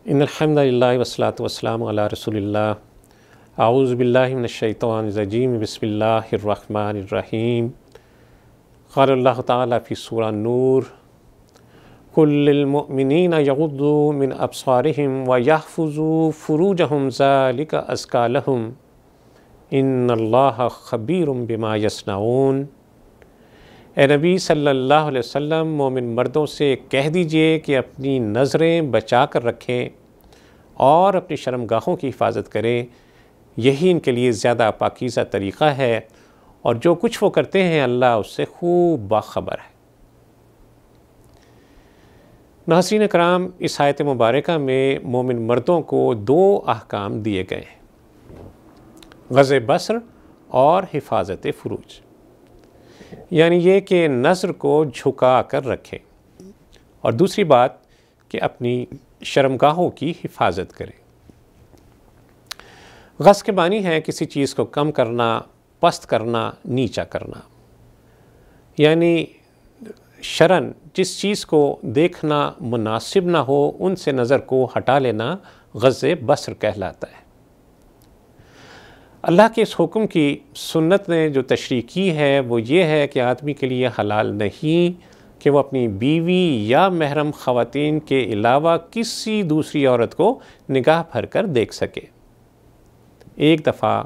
ان الحمد للہ والصلاۃ والسلام علی رسول اللہ اعوذ باللہ من الشیطان الرجیم بسم اللہ الرحمن الرحیم قال اللہ تعالیٰ فی سورہ نور قل للمؤمنین یغضوا من ابصارہم ویحفظوا فروجہم ذلک ازکی لہم ان اللہ خبیر بما یصنعون۔ اے نبی صلی اللہ علیہ وسلم، مومن مردوں سے کہہ دیجئے کہ اپنی نظریں بچا کر رکھیں اور اپنی شرمگاہوں کی حفاظت کریں، یہی ان کے لیے زیادہ پاکیزہ طریقہ ہے، اور جو کچھ وہ کرتے ہیں اللہ اس سے خوب باخبر ہے۔ ناظرین کرام، اس آیت مبارکہ میں مومن مردوں کو دو احکام دیے گئے ہیں، غض بصر اور حفاظت فروج، یعنی یہ کہ نظر کو جھکا کر رکھیں، اور دوسری بات کہ اپنی شرمگاہوں کی حفاظت کریں۔ غض کے معنی ہے کسی چیز کو کم کرنا، پست کرنا، نیچا کرنا، یعنی شرعاً جس چیز کو دیکھنا مناسب نہ ہو ان سے نظر کو ہٹا لینا غض بصر کہلاتا ہے۔ اللہ کے اس حکم کی سنت نے جو تشریح کی ہے وہ یہ ہے کہ آدمی کے لیے حلال نہیں کہ وہ اپنی بیوی یا محرم خواتین کے علاوہ کسی دوسری عورت کو نگاہ بھر کر دیکھ سکے۔ ایک دفعہ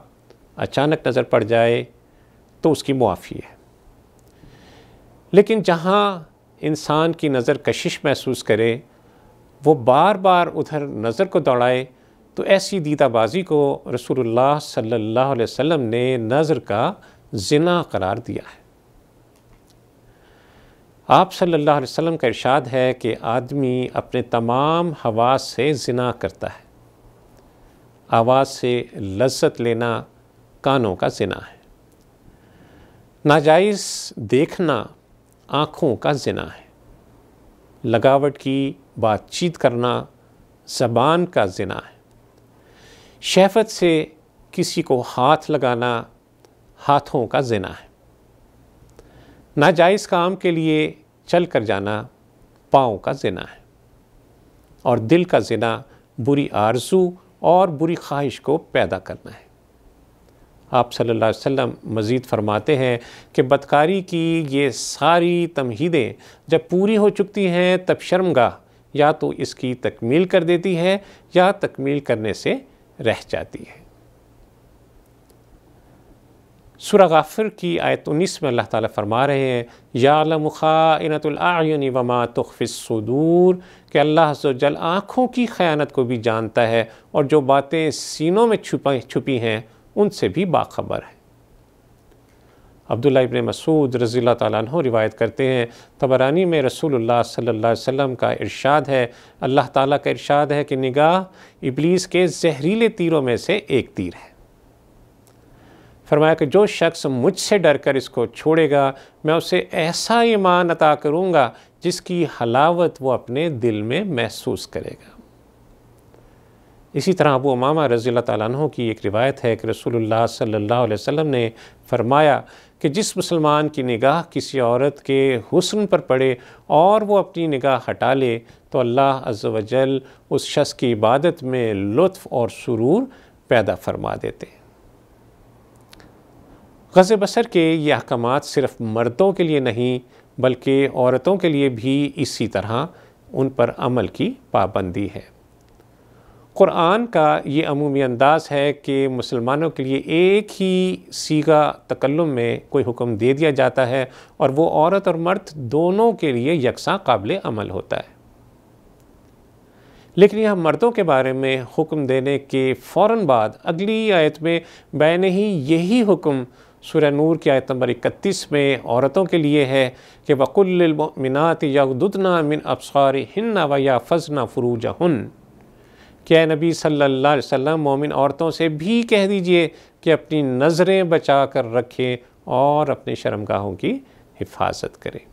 اچانک نظر پڑ جائے تو اس کی معافی ہے، لیکن جہاں انسان کی نظر کشش محسوس کرے، وہ بار بار ادھر نظر کو دوڑائے، تو ایسی دیدہ بازی کو رسول اللہ صلی اللہ علیہ وسلم نے نظر کا زنا قرار دیا ہے۔ آپ صلی اللہ علیہ وسلم کا ارشاد ہے کہ آدمی اپنے تمام حواس سے زنا کرتا ہے۔ آواز سے لذت لینا کانوں کا زنا ہے، ناجائز دیکھنا آنکھوں کا زنا ہے، لگاوٹ کی بات چیت کرنا زبان کا زنا ہے، شہوت سے کسی کو ہاتھ لگانا ہاتھوں کا زنا ہے، ناجائز کام کے لیے چل کر جانا پاؤں کا زنا ہے، اور دل کا زنا بری آرزو اور بری خواہش کو پیدا کرنا ہے۔ آپ صلی اللہ علیہ وسلم مزید فرماتے ہیں کہ بدکاری کی یہ ساری تمہیدیں جب پوری ہو چکتی ہیں تب شرمگاہ یا تو اس کی تکمیل کر دیتی ہے یا تکمیل کرنے سے رہ جاتی ہے۔ سورہ غافر کی آیت 19 میں اللہ تعالیٰ فرما رہے ہیں یعلم خائنۃ الاعین وما تخفی الصدور، کہ اللہ عز و جل آنکھوں کی خیانت کو بھی جانتا ہے اور جو باتیں سینوں میں چھپی ہیں ان سے بھی باخبر ہے۔ عبداللہ ابن مسعود رضی اللہ تعالیٰ عنہ روایت کرتے ہیں، طبرانی میں رسول اللہ صلی اللہ علیہ وسلم کا ارشاد ہے، اللہ تعالیٰ کا ارشاد ہے کہ نگاہ ابلیس کے زہریلے تیروں میں سے ایک تیر ہے۔ فرمایا کہ جو شخص مجھ سے ڈر کر اس کو چھوڑے گا میں اسے ایسا ایمان عطا کروں گا جس کی حلاوت وہ اپنے دل میں محسوس کرے گا۔ اسی طرح ابو امامہ رضی اللہ تعالیٰ عنہ کی ایک روایت ہے کہ رسول اللہ صلی اللہ علیہ وسلم نے فرمایا کہ جس مسلمان کی نگاہ کسی عورت کے حسن پر پڑے اور وہ اپنی نگاہ ہٹا لے تو اللہ عز و جل اس شخص کی عبادت میں لطف اور سرور پیدا فرما دیتے ہیں۔ غض بصر کے یہ احکامات صرف مردوں کے لیے نہیں بلکہ عورتوں کے لیے بھی اسی طرح ان پر عمل کی پابندی ہے۔ قرآن کا یہ عمومی انداز ہے کہ مسلمانوں کے لیے ایک ہی صیغہ تکلم میں کوئی حکم دے دیا جاتا ہے اور وہ عورت اور مرد دونوں کے لیے یکساں قابل عمل ہوتا ہے، لیکن یہاں مردوں کے بارے میں حکم دینے کے فوراً بعد اگلی آیت میں بیان ہی یہی حکم سورہ نور کی آیت نمبر 31 میں عورتوں کے لیے ہے کہ وَقُلْ لِلْمُؤْمِنَاتِ يَغْضُضْنَ مِنْ أَبْصَارِهِنَّ وَيَحْفَظْنَ فُرُوجَهُنَّ، کہ اے نبی صلی اللہ علیہ وسلم مومن عورتوں سے بھی کہہ دیجئے کہ اپنی نظریں بچا کر رکھیں اور اپنے شرمگاہوں کی حفاظت کریں۔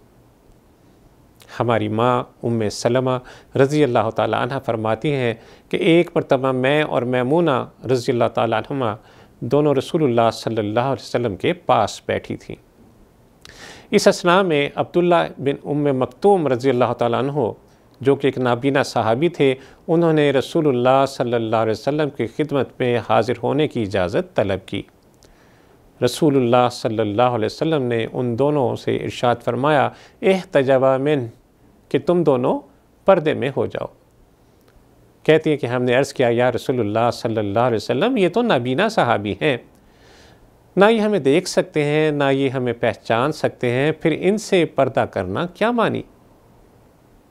ہماری ماں ام سلمہ رضی اللہ تعالیٰ عنہ فرماتی ہیں کہ ایک مرتبہ میں اور میمونہ رضی اللہ تعالیٰ عنہما دونوں رسول اللہ صلی اللہ علیہ وسلم کے پاس بیٹھی تھیں۔ اس اثناء میں عبداللہ بن ام مکتوم رضی اللہ تعالیٰ عنہ جو کہ ایک نابینا صحابی تھے، انہوں نے رسول اللہ صلی اللہ علیہ وسلم کی خدمت میں حاضر ہونے کی اجازت طلب کی۔ رسول اللہ صلی اللہ علیہ وسلم نے ان دونوں سے ارشاد فرمایا، احتجبا من، کہ تم دونوں پردے میں ہو جاؤ۔ کہتی ہے کہ ہم نے عرض کیا، یا رسول اللہ صلی اللہ علیہ وسلم، یہ تو نابینا صحابی ہیں، نہ یہ ہمیں دیکھ سکتے ہیں، نہ یہ ہمیں پہچان سکتے ہیں، پھر ان سے پردہ کرنا کیا مانی؟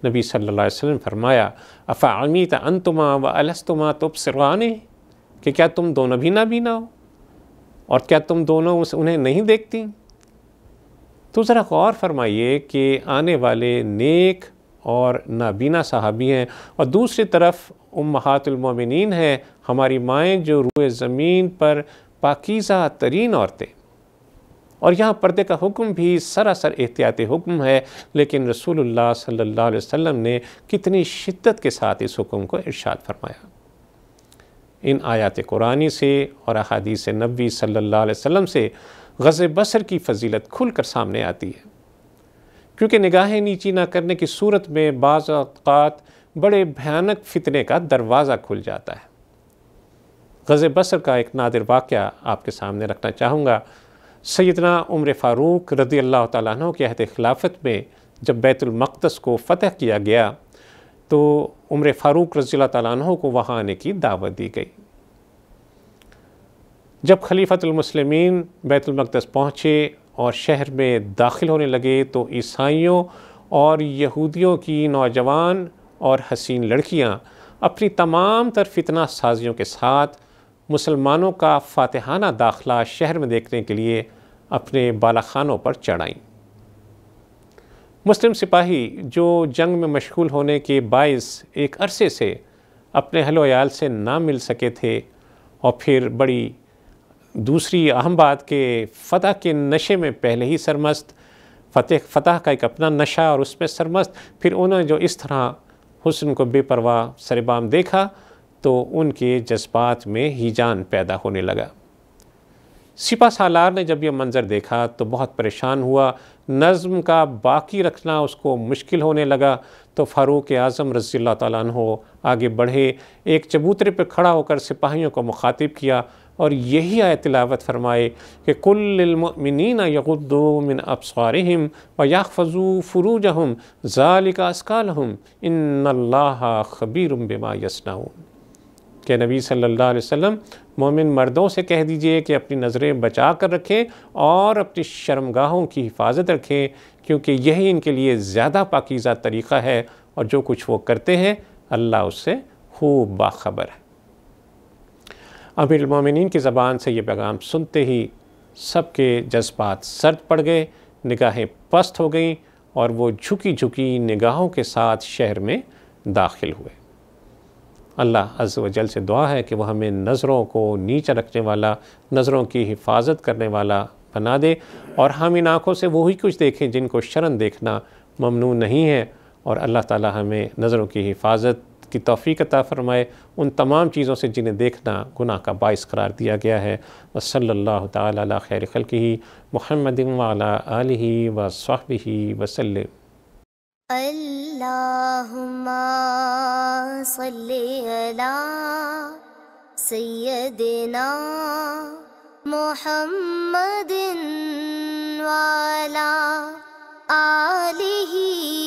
نبی صلی اللہ علیہ وسلم فرمایا، افعمیت انتما والستما تبصران، کہ کیا تم دونوں بھی نابینا ہو اور کیا تم دونوں انہیں نہیں دیکھتی؟ تو ذرا غور فرمائیے کہ آنے والے نیک اور نابینا صحابی ہیں، اور دوسری طرف امہات المومنین ہیں، ہماری مائیں جو روئے زمین پر پاکیزہ ترین عورتیں، اور یہاں پردے کا حکم بھی سراسر احتیاطی حکم ہے، لیکن رسول اللہ صلی اللہ علیہ وسلم نے کتنی شدت کے ساتھ اس حکم کو ارشاد فرمایا۔ ان آیات قرآنی سے اور احادیث نبوی صلی اللہ علیہ وسلم سے غض بصر کی فضیلت کھل کر سامنے آتی ہے، کیونکہ نگاہیں نیچی نہ کرنے کی صورت میں بعض اوقات بڑے بھیانک فتنے کا دروازہ کھل جاتا ہے۔ غض بصر کا ایک نادر واقعہ آپ کے سامنے رکھنا چاہوں گا۔ سیدنا عمر فاروق رضی اللہ تعالیٰ عنہ کے عہد خلافت میں جب بیت المقدس کو فتح کیا گیا تو عمر فاروق رضی اللہ تعالیٰ عنہ کو وہاں آنے کی دعوت دی گئی۔ جب خلیفۃ المسلمین بیت المقدس پہنچے اور شہر میں داخل ہونے لگے تو عیسائیوں اور یہودیوں کی نوجوان اور حسین لڑکیاں اپنی تمام تر فتنہ سازیوں کے ساتھ مسلمانوں کا فاتحانہ داخلہ شہر میں دیکھنے کے لیے اپنے بالاخانوں پر چڑھائیں۔ مسلم سپاہی جو جنگ میں مشغول ہونے کے باعث ایک عرصے سے اپنے اہل و عیال سے نہ مل سکے تھے، اور پھر بڑی دوسری اہم بات کہ فتح کے نشے میں پہلے ہی سرمست، فتح کا ایک اپنا نشہ اور اس میں سرمست، پھر انہوں نے جو اس طرح حسن کو بے پرواہ سربام دیکھا تو ان کے جذبات میں ہیجان پیدا ہونے لگا۔ سپہ سالار نے جب یہ منظر دیکھا تو بہت پریشان ہوا، نظم کا باقی رکھنا اس کو مشکل ہونے لگا، تو فاروق اعظم رضی اللہ تعالیٰ عنہ آگے بڑھے، ایک چبوترے پہ کھڑا ہو کر سپاہیوں کو مخاطب کیا اور یہی آیت تلاوت فرمائے کہ قُل لِّلْمُؤْمِنِينَ يَغُضُّوا مِنْ أَبْصَارِهِمْ وَيَحْفَظُوا فُرُوجَهُمْ ذَلِكَ أَزْكَىٰ لَهُمْ إِنَّ اللَّهَ خَبِيرٌ بِمَا يَصْنَعُونَ، کہ نبی صلی اللہ علیہ وسلم مومن مردوں سے کہہ دیجئے کہ اپنی نظریں بچا کر رکھیں اور اپنی شرمگاہوں کی حفاظت رکھیں، کیونکہ یہی ان کے لیے زیادہ پاکیزہ طریقہ ہے، اور جو کچھ وہ کرتے ہیں اللہ اس سے خوب باخبر ہے۔ امیر المومنین کی زبان سے یہ پیغام سنتے ہی سب کے جذبات سرد پڑ گئے، نگاہیں پست ہو گئیں، اور وہ جھکی جھکی نگاہوں کے ساتھ شہر میں داخل ہوئے۔ اللہ عز و جل سے دعا ہے کہ وہ ہمیں نظروں کو نیچا رکھنے والا، نظروں کی حفاظت کرنے والا بنا دے، اور ہم ان آنکھوں سے وہی کچھ دیکھیں جن کو شرن دیکھنا ممنوع نہیں ہے، اور اللہ تعالی ہمیں نظروں کی حفاظت کی توفیق عطا فرمائے، ان تمام چیزوں سے جنہیں دیکھنا گناہ کا باعث قرار دیا گیا ہے۔ وصلی اللہ تعالی علی خیر خلقہ محمد وعلی آلہ وصحبہ وسلم۔ اللہم صلی علی سیدنا محمد وعلی آلہ